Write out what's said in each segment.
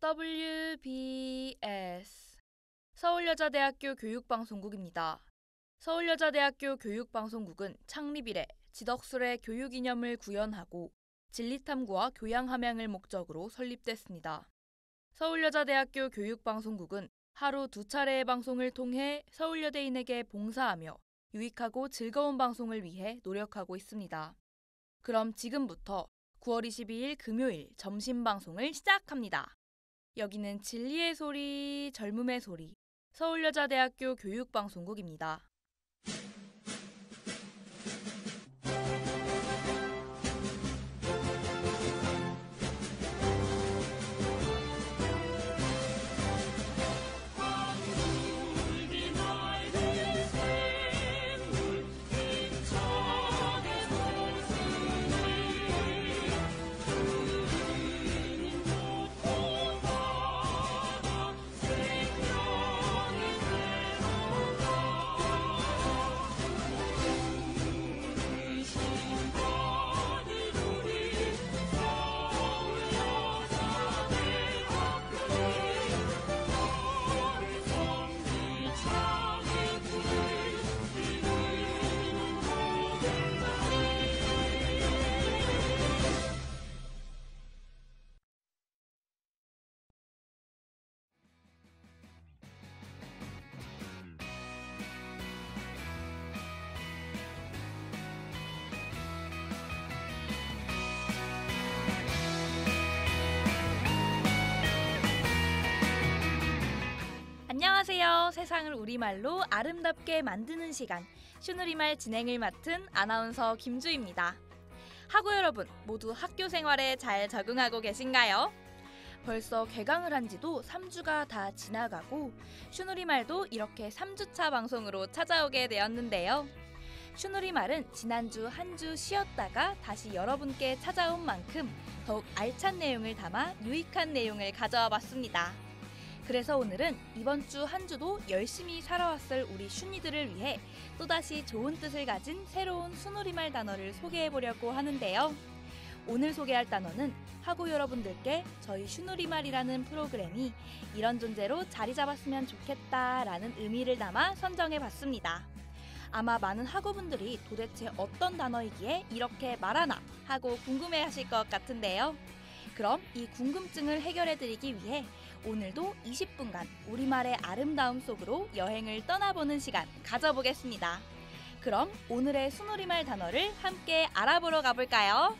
SWBS 서울여자대학교 교육방송국입니다. 서울여자대학교 교육방송국은 창립 이래 지덕술의 교육 이념을 구현하고 진리탐구와 교양 함양을 목적으로 설립됐습니다. 서울여자대학교 교육방송국은 하루 2차례의 방송을 통해 서울여대인에게 봉사하며 유익하고 즐거운 방송을 위해 노력하고 있습니다. 그럼 지금부터 9월 22일 금요일 점심 방송을 시작합니다. 여기는 진리의 소리, 젊음의 소리, 서울여자대학교 교육방송국입니다. 안녕하세요. 세상을 우리말로 아름답게 만드는 시간 슈누리말 진행을 맡은 아나운서 김주입니다. 학우 여러분 모두 학교 생활에 잘 적응하고 계신가요? 벌써 개강을 한 지도 3주가 다 지나가고 슈누리말도 이렇게 3주차 방송으로 찾아오게 되었는데요. 슈누리말은 지난주 한 주 쉬었다가 다시 여러분께 찾아온 만큼 더욱 알찬 내용을 담아 유익한 내용을 가져와 봤습니다. 그래서 오늘은 이번 주 한 주도 열심히 살아왔을 우리 슈니들을 위해 또다시 좋은 뜻을 가진 새로운 슈누리말 단어를 소개해보려고 하는데요. 오늘 소개할 단어는 학우 여러분들께 저희 슈누리말이라는 프로그램이 이런 존재로 자리 잡았으면 좋겠다라는 의미를 담아 선정해봤습니다. 아마 많은 학우분들이 도대체 어떤 단어이기에 이렇게 말하나 하고 궁금해하실 것 같은데요. 그럼 이 궁금증을 해결해드리기 위해 오늘도 20분간 우리말의 아름다움 속으로 여행을 떠나보는 시간 가져보겠습니다. 그럼 오늘의 슈누리말 단어를 함께 알아보러 가볼까요?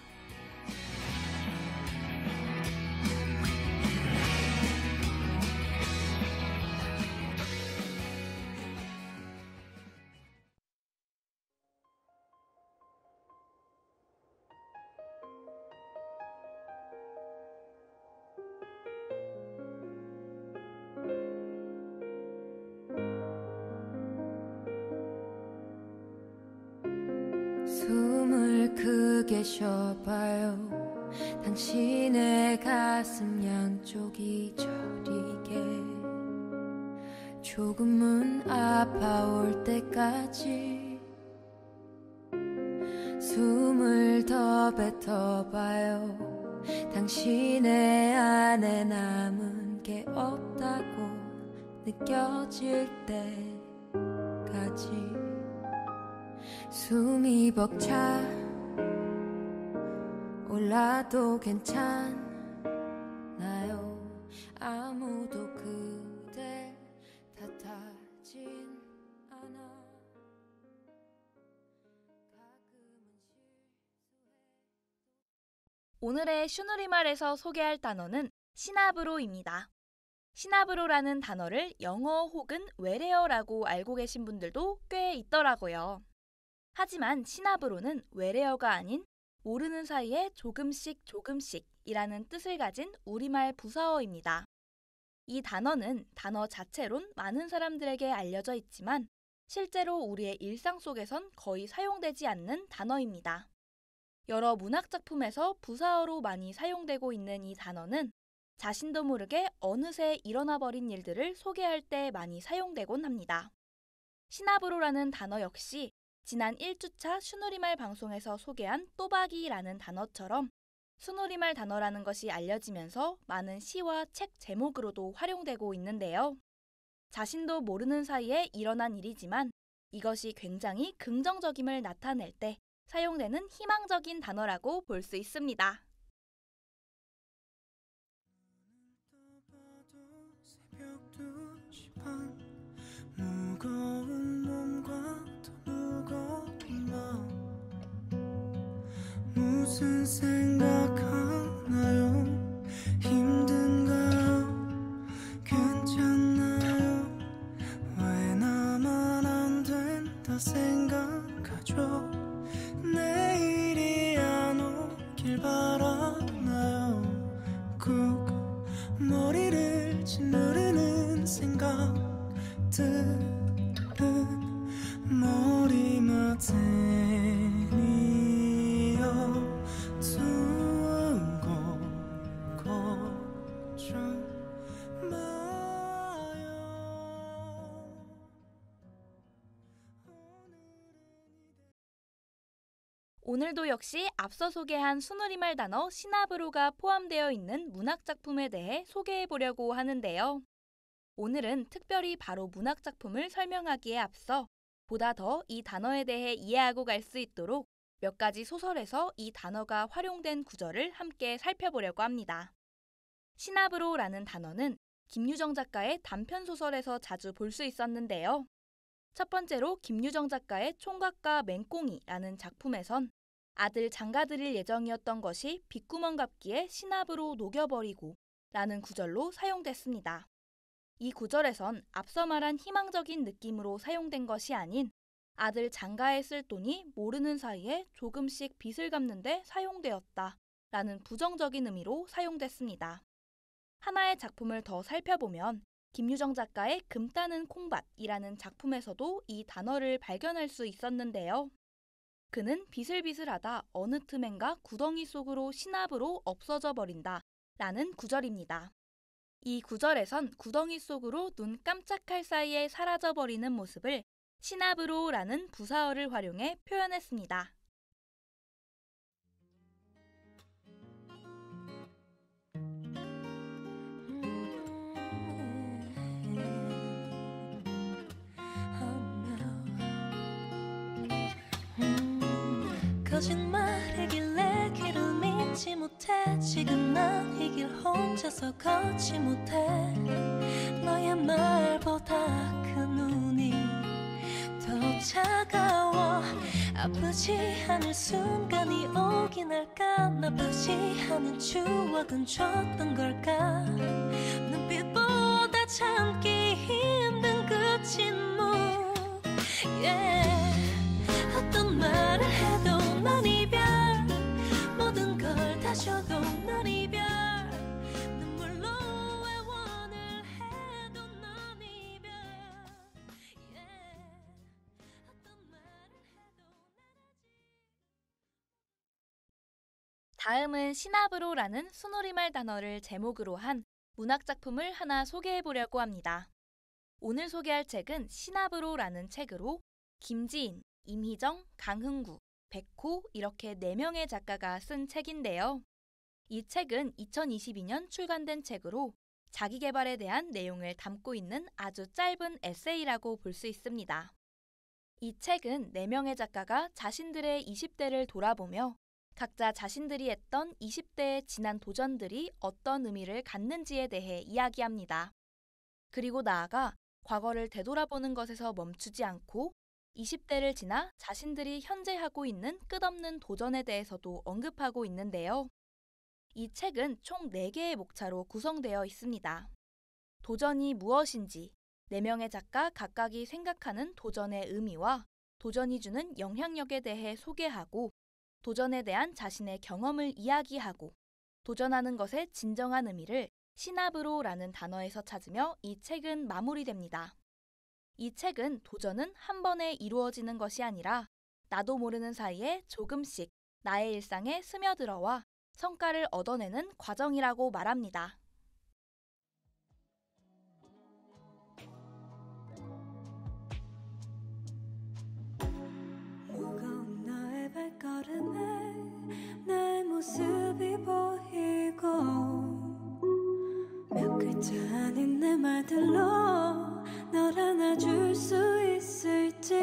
숨을 크게 쉬어봐요. 당신의 가슴 양쪽이 저리게 조금은 아파올 때까지 숨을 더 뱉어봐요. 당신의 안에 남은 게 없다고 느껴질 때까지 숨이 벅차 올라도 괜찮나요? 아무도 그댈 탓하진 않아. 오늘의 슈누리말에서 소개할 단어는 시나브로입니다. 시나브로라는 단어를 영어 혹은 외래어라고 알고 계신 분들도 꽤 있더라고요. 하지만 시나브로는 외래어가 아닌 모르는 사이에 조금씩이라는 뜻을 가진 우리말 부사어입니다. 이 단어는 단어 자체론 많은 사람들에게 알려져 있지만 실제로 우리의 일상 속에선 거의 사용되지 않는 단어입니다. 여러 문학작품에서 부사어로 많이 사용되고 있는 이 단어는 자신도 모르게 어느새 일어나버린 일들을 소개할 때 많이 사용되곤 합니다. 시나브로라는 단어 역시 지난 1주차 슈누리말 방송에서 소개한 또박이라는 단어처럼 순우리말 단어라는 것이 알려지면서 많은 시와 책 제목으로도 활용되고 있는데요. 자신도 모르는 사이에 일어난 일이지만 이것이 굉장히 긍정적임을 나타낼 때 사용되는 희망적인 단어라고 볼 수 있습니다. 새벽 2시 반 무거운 몸과 더 무거운 마음 무슨 생각하나요? 힘든가요? 괜찮나요? 왜 나만 안 된다 생각하죠? 내일이 안 오길 바라나요? 꾹 머리를 짓누르는 생각들은 머리맡에 이어두고 걱정 마요. 오늘도 역시 앞서 소개한 순우리말 단어 시나브로가 포함되어 있는 문학작품에 대해 소개해보려고 하는데요. 오늘은 특별히 바로 문학작품을 설명하기에 앞서 보다 더 이 단어에 대해 이해하고 갈 수 있도록 몇 가지 소설에서 이 단어가 활용된 구절을 함께 살펴보려고 합니다. 시나브로라는 단어는 김유정 작가의 단편소설에서 자주 볼 수 있었는데요. 첫 번째로 김유정 작가의 총각과 맹꽁이라는 작품에선 아들 장가들일 예정이었던 것이 빗구멍 kap기에 시나브로 녹여버리고 라는 구절로 사용됐습니다. 이 구절에선 앞서 말한 희망적인 느낌으로 사용된 것이 아닌 아들 장가에 쓸 돈이 모르는 사이에 조금씩 빚을 갚는 데 사용되었다 라는 부정적인 의미로 사용됐습니다. 하나의 작품을 더 살펴보면 김유정 작가의 금 따는 콩밭이라는 작품에서도 이 단어를 발견할 수 있었는데요. 그는 비슬비슬하다 어느 틈엔가 구덩이 속으로 시나브로 없어져 버린다 라는 구절입니다. 이 구절에선 구덩이 속으로 눈 깜짝할 사이에 사라져버리는 모습을 시나브로라는 부사어를 활용해 표현했습니다. 거짓말이길래 길을 믿지 못해 지금 난 이 길 혼자서 걷지 못해 너의 말보다 그 눈이 더 차가워 아프지 않을 순간이 오긴 할까 나쁘지 않은 추억은 줬던 걸까 눈빛보다 참기 힘든 그 침묵 yeah. 어떤 말을 해도 넌 이별 모든 걸 다 줘도 넌 이별 눈물로 애원을 해도 넌 이별 yeah. 어떤 말을 해도 다음은 시나브로라는 순우리말 단어를 제목으로 한 문학작품을 하나 소개해보려고 합니다. 오늘 소개할 책은 시나브로라는 책으로 김지인, 임희정, 강흥구, 백호 이렇게 4명의 작가가 쓴 책인데요. 이 책은 2022년 출간된 책으로 자기계발에 대한 내용을 담고 있는 아주 짧은 에세이라고 볼 수 있습니다. 이 책은 4명의 작가가 자신들의 20대를 돌아보며 각자 자신들이 했던 20대의 지난 도전들이 어떤 의미를 갖는지에 대해 이야기합니다. 그리고 나아가 과거를 되돌아보는 것에서 멈추지 않고 20대를 지나 자신들이 현재 하고 있는 끝없는 도전에 대해서도 언급하고 있는데요. 이 책은 총 4개의 목차로 구성되어 있습니다. 도전이 무엇인지, 4명의 작가 각각이 생각하는 도전의 의미와 도전이 주는 영향력에 대해 소개하고 도전에 대한 자신의 경험을 이야기하고 도전하는 것의 진정한 의미를 시나브로라는 단어에서 찾으며 이 책은 마무리됩니다. 이 책은 도전은 한 번에 이루어지는 것이 아니라 나도 모르는 사이에 조금씩 나의 일상에 스며들어와 성과를 얻어내는 과정이라고 말합니다. 무거운 너의 발걸음에 내 모습이 답이 보이고 몇 글자 아닌 내 말들로 널 안아줄 수 있을지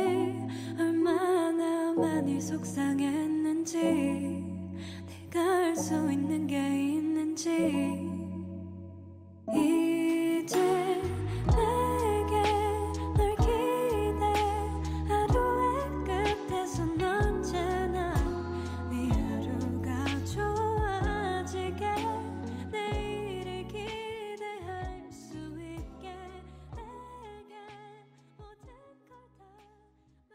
얼마나 많이 속상했는지 내가 알 수 있는 게 있는지 이제 내게 널 기대 하루의 끝에선 언제나 네 하루가 좋아지게 내일을 기대할 수 있게 내게 모든 걸 다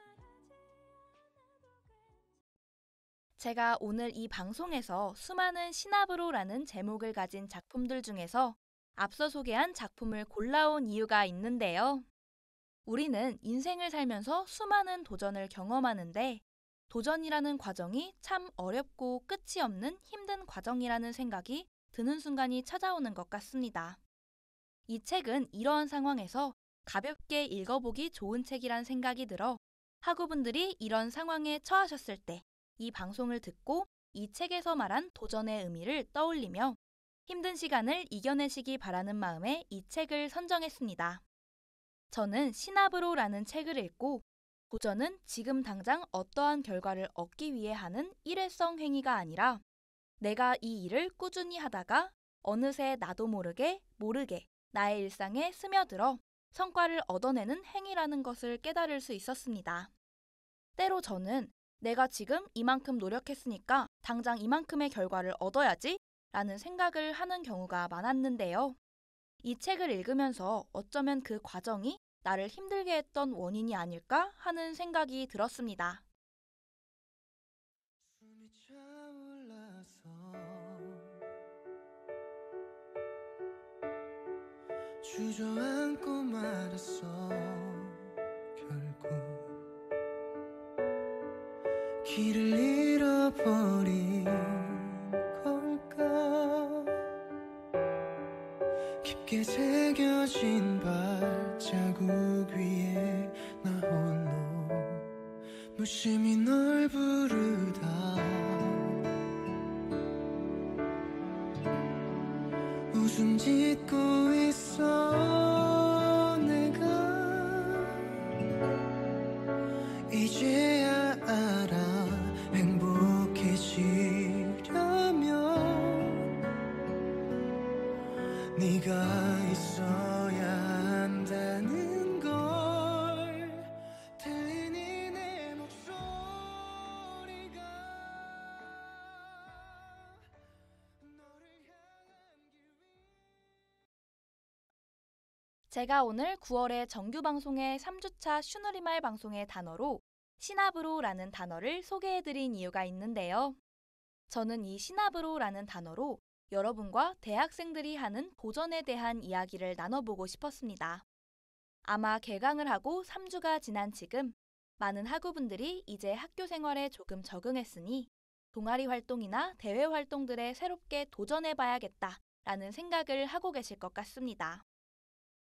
말하지 제가 오늘 이 방송에서 수많은 시나브로라는 제목을 가진 작품들 중에서 앞서 소개한 작품을 골라온 이유가 있는데요. 우리는 인생을 살면서 수많은 도전을 경험하는데 도전이라는 과정이 참 어렵고 끝이 없는 힘든 과정이라는 생각이 드는 순간이 찾아오는 것 같습니다. 이 책은 이러한 상황에서 가볍게 읽어보기 좋은 책이란 생각이 들어 학우분들이 이런 상황에 처하셨을 때 이 방송을 듣고 이 책에서 말한 도전의 의미를 떠올리며 힘든 시간을 이겨내시기 바라는 마음에 이 책을 선정했습니다. 저는 시나브로라는 책을 읽고 도전은 지금 당장 어떠한 결과를 얻기 위해 하는 일회성 행위가 아니라 내가 이 일을 꾸준히 하다가 어느새 나도 모르게 나의 일상에 스며들어 성과를 얻어내는 행위라는 것을 깨달을 수 있었습니다. 때로 저는 내가 지금 이만큼 노력했으니까 당장 이만큼의 결과를 얻어야지 라는 생각을 하는 경우가 많았는데요. 이 책을 읽으면서 어쩌면 그 과정이 나를 힘들게 했던 원인이 아닐까 하는 생각이 들었습니다. 숨이 차올라서 주저앉고 말았어. 결국 길을 잃어버린 걸까. 깊게 새겨진 발자국 위에 나 홀로 무심히 널 부르다 웃음 짓고 있어. 내가 이제야 알아. 행복해지려면 네가 있어야 한다는 걸. 들리니 내 목소리가 너를 향한 길 위. 제가 오늘 9월에 정규 방송의 3주차 슈누리말 방송의 단어로 시나브로라는 단어를 소개해드린 이유가 있는데요. 저는 이 시나브로라는 단어로 여러분과 대학생들이 하는 도전에 대한 이야기를 나눠보고 싶었습니다. 아마 개강을 하고 3주가 지난 지금 많은 학우분들이 이제 학교 생활에 조금 적응했으니 동아리 활동이나 대회 활동들에 새롭게 도전해봐야겠다라는 생각을 하고 계실 것 같습니다.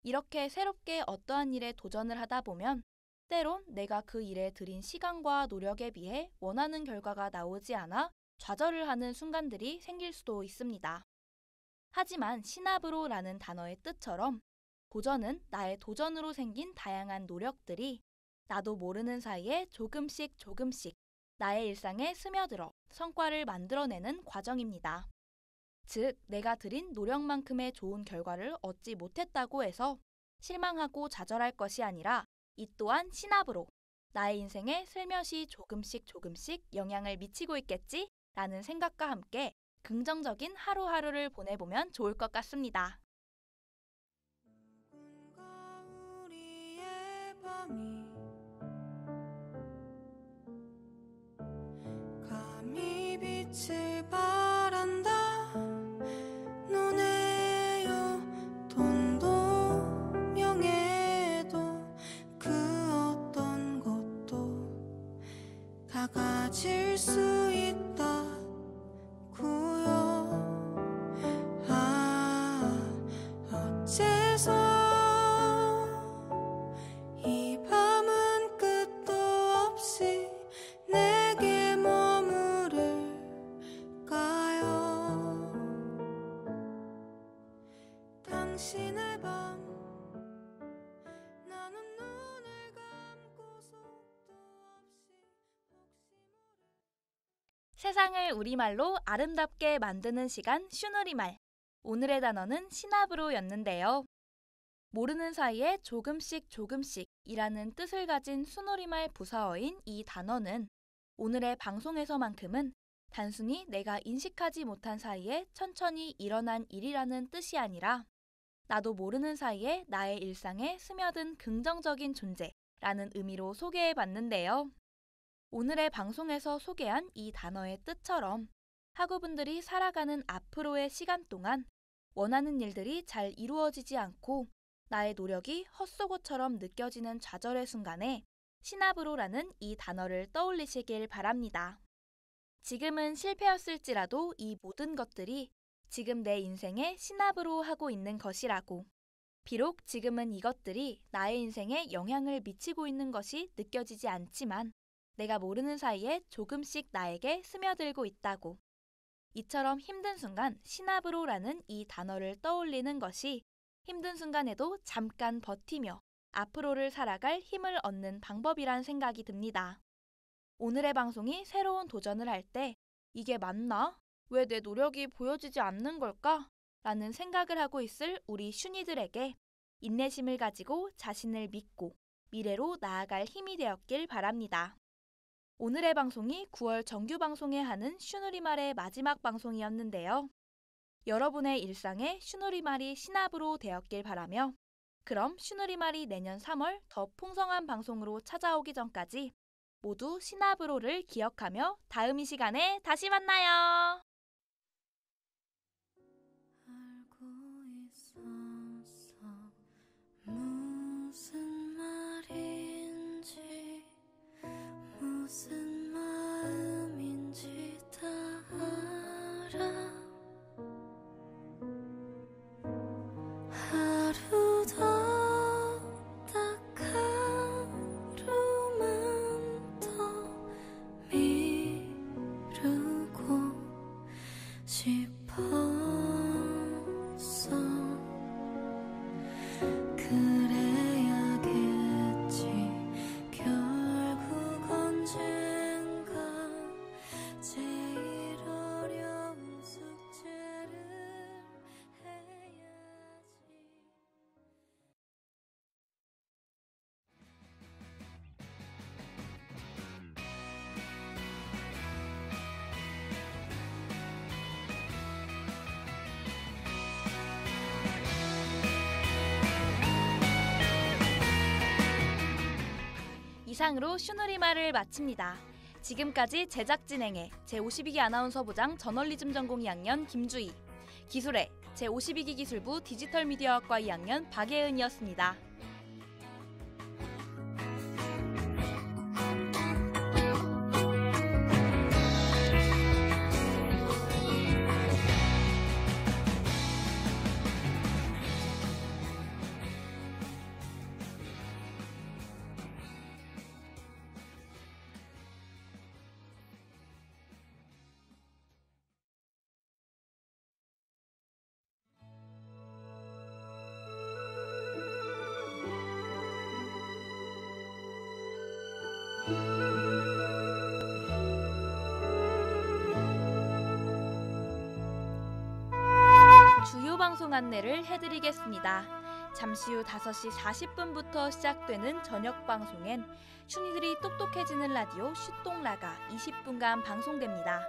이렇게 새롭게 어떠한 일에 도전을 하다 보면 때론 내가 그 일에 들인 시간과 노력에 비해 원하는 결과가 나오지 않아 좌절을 하는 순간들이 생길 수도 있습니다. 하지만 시나브로라는 단어의 뜻처럼 도전은 나의 도전으로 생긴 다양한 노력들이 나도 모르는 사이에 조금씩 나의 일상에 스며들어 성과를 만들어내는 과정입니다. 즉, 내가 들인 노력만큼의 좋은 결과를 얻지 못했다고 해서 실망하고 좌절할 것이 아니라 이 또한 시나브로, 나의 인생에 슬며시 조금씩 영향을 미치고 있겠지? 라는 생각과 함께 긍정적인 하루하루를 보내보면 좋을 것 같습니다. 누군가 우리의 밤이 감히 빛을 발한다. 눈에요 돈도 명예도 그 어떤 것도 다 가질 수 있다고요. 어째서 이 밤은 끝도 없이 내게 머무를까요? 당신의 밤 나는 눈을 감고서 또 없이 세상을 우리말로 아름답게 만드는 시간 슈누리말. 오늘의 단어는 시나브로였는데요. 모르는 사이에 조금씩 조금씩이라는 뜻을 가진 순우리말 부사어인 이 단어는 오늘의 방송에서만큼은 단순히 내가 인식하지 못한 사이에 천천히 일어난 일이라는 뜻이 아니라 나도 모르는 사이에 나의 일상에 스며든 긍정적인 존재라는 의미로 소개해봤는데요. 오늘의 방송에서 소개한 이 단어의 뜻처럼 학우분들이 살아가는 앞으로의 시간 동안 원하는 일들이 잘 이루어지지 않고 나의 노력이 헛수고처럼 느껴지는 좌절의 순간에 시나브로라는 이 단어를 떠올리시길 바랍니다. 지금은 실패였을지라도 이 모든 것들이 지금 내 인생에 시나브로 하고 있는 것이라고. 비록 지금은 이것들이 나의 인생에 영향을 미치고 있는 것이 느껴지지 않지만 내가 모르는 사이에 조금씩 나에게 스며들고 있다고. 이처럼 힘든 순간 시나브로라는 이 단어를 떠올리는 것이 힘든 순간에도 잠깐 버티며 앞으로를 살아갈 힘을 얻는 방법이란 생각이 듭니다. 오늘의 방송이 새로운 도전을 할 때 이게 맞나? 왜 내 노력이 보여지지 않는 걸까? 라는 생각을 하고 있을 우리 슈니들에게 인내심을 가지고 자신을 믿고 미래로 나아갈 힘이 되었길 바랍니다. 오늘의 방송이 9월 정규 방송에 하는 슈누리말의 마지막 방송이었는데요. 여러분의 일상에 슈누리말이 시나브로 되었길 바라며 그럼 슈누리말이 내년 3월 더 풍성한 방송으로 찾아오기 전까지 모두 시나브로를 기억하며 다음 이 시간에 다시 만나요. 알고 있었어 무슨 말인지 무슨 마음인지 다 알아 하루 더 딱 하루만 더 미루고 싶었어 그래야겠지 결국 언젠가 제일 어려운 숙제를 해야지 이상으로 슈누리말을 마칩니다. 지금까지 제작 진행의 제52기 아나운서부장 저널리즘 전공 2학년 김주희, 기술의 제52기 기술부 디지털 미디어학과 2학년 박예은이었습니다. 주요 방송 안내를 해드리겠습니다. 잠시 후 5시 40분부터 시작되는 저녁 방송엔 슈니들이 똑똑해지는 라디오 슈똥라가 20분간 방송됩니다.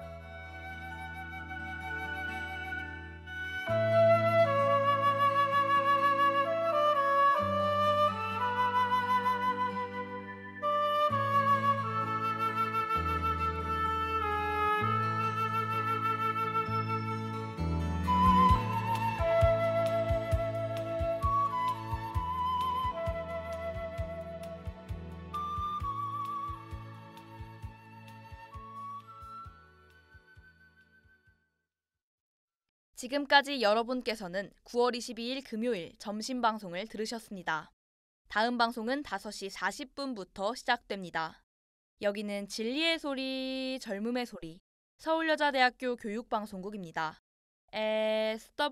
지금까지 여러분께서는 9월 22일 금요일 점심 방송을 들으셨습니다. 다음 방송은 5시 40분부터 시작됩니다. 여기는 진리의 소리, 젊음의 소리, 서울여자대학교 교육방송국입니다. SWB